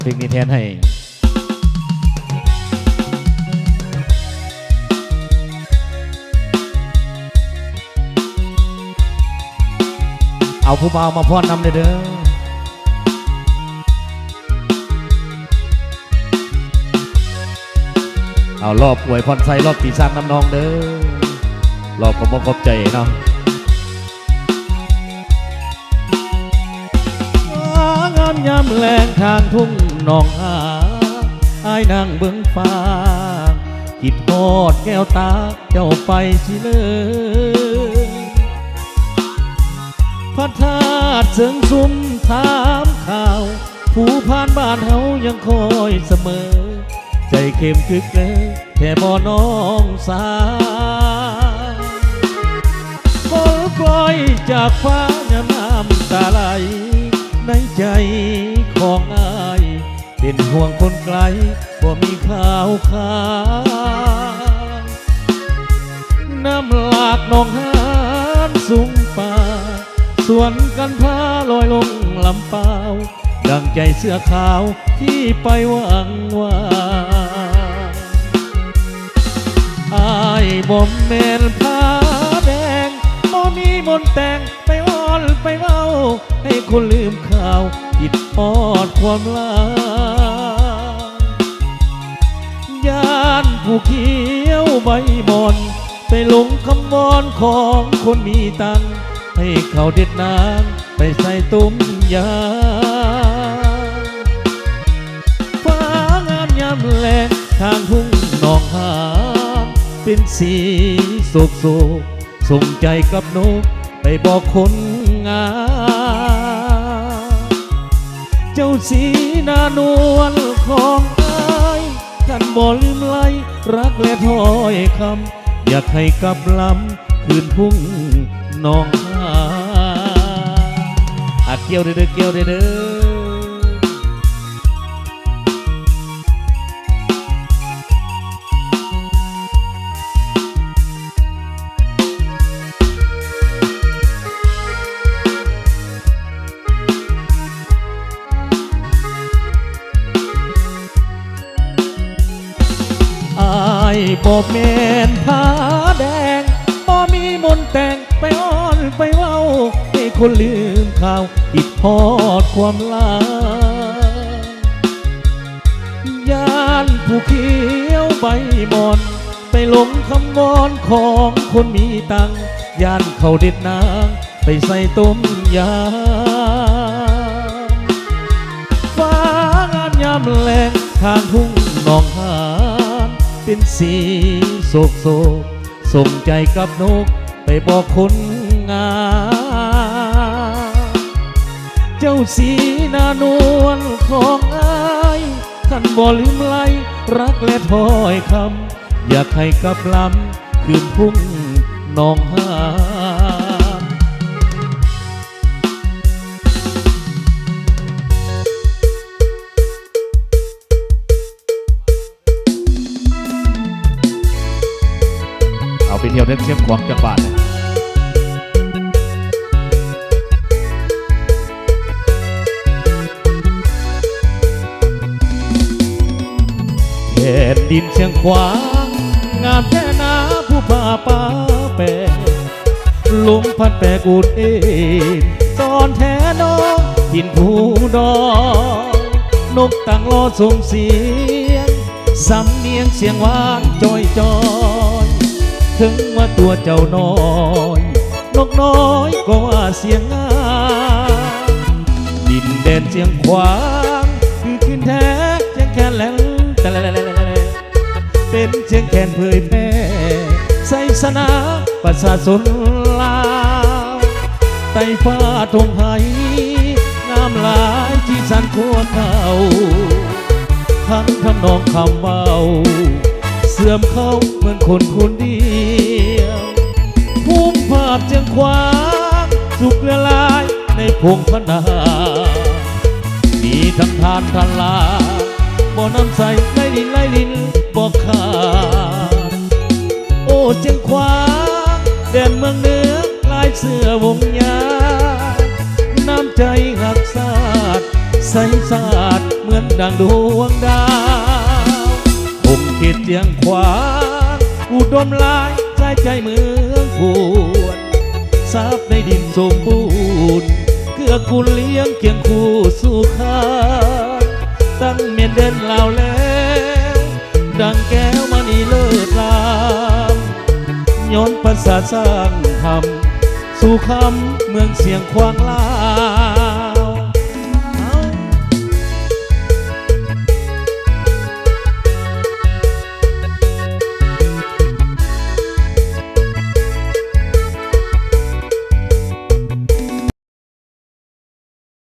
เพลงนี้แทนให้เอาผู้บ่าวมาพรนำเด้อเอารอบป่วยพรไซรอบตีสร้างน้ำนองเด้อรอบก็บ่ขอบใจเนาะงามยามแรงทางทุ่งหนองหาอายนั่งเบื้องฟ้าคิดฮอดแก้วตาเจ้าไปสิเลยพระธาตุเชิงซุ่มถามข่าวผู้ผ่านบ้านเฮายังคอยเสมอใจเข้มคึกเลยแค่บ่น้องสาฝนปล่อยจากฟ้ายามน้ำตาไหลในใจของอายเป็นห่วงคนไกลบ่มีข่าวน้ำหลากหนองหานสูงป่าสวนกันพาลอยลงลำเปล่าดังใจเสื้อขาวที่ไปหวังว่าอายบ่แม่นผ้าแดงบ่มีมนต์แต่งไปอ้อนไปเว้าให้คนลืมข่าวคิดฮอดความลายานผู้เขียวใบบอนไปหลงคำวอนของคนมีตังให้เขาเด็ดน้ำไปใส่ตุ้มยาฟ้างามยามแลงทางทุ่งหนองหานเป็นสีโศกโศกส่งใจกับนกไปบอกคนงามเจ้าสีนานวลของอายกันบ่ลืมไล่รักและถ้อยคำอยากให้กลับลำคืนทุ่งหนองหานเกี่ยวเด้อเกี่ยวเด้อบ่แม่นผ้าแดงบ่มีมนต์แต่งไปอ้อนไปเว้าให้คนลืมข่าวคิดฮอดความลายานผู้เขียวใบบอนไปหลงคำวอนของคนมีตังยานเขาเด็ดนางไปใส่ต้มยาฟ้างามยามแลงทางทุ่งหนองหานเป็นสีโศกโศกส่งใจกับนกไปบอกคนงามเจ้าสีนานวลของอายท่านบ่ลืมไล่รักและถ้อยคำอยากให้กลับลำคืนทุ่งหนองหานเอาไปเที่ยวเล่นเชียงของจังหวัดแผ่นดินเชียงขวางงามแค่นาผู้ป่าป่าแปรลมพัดแปรกูดเอ็นตอนแท้นองหินผู้ดอยนกต่างรอส่งเสียงสำเนียงเสียงหวานจอยจอยถึงว่าตัวเจ้าน้อยนกน้อยก็ว่าเสียงงามดินแดนเชียงขวางคือคืนแท้เชียงแค่แหลงเป็นเชียงแคนเผยแพร่ใส่สนาประชาชนลาวไต่ฟ้าทงไห้งามหลายที่สันทั่วเขาทั้งทำนองคำเบาเสื่อมเข้าเหมือนคนคนเดียวภูมิภาพเชียงขวางสุกละลายในพงพนามีทั้งทานทลาบ่อน้ำใสไหลลินบอกขาดโอ้เชียงขวางแดนเมืองเหนือลายเสื้อวงยาน้ำใจหักสาดใสสาดเหมือน นดังดวงดาวคงเขตเจียงขวางอุดมหลายใจเมืองฝวนทรัพย์ในดินสมบูรณ์เกื้อกูลเลี้ยงเคียงคู่สู่ข้าตั้งเมียนเดินเหล่าแล้วดังแก้วมณีเลิศรามย้อนภาษาสร้างธรรมสู่คำเมืองเสียงควางลา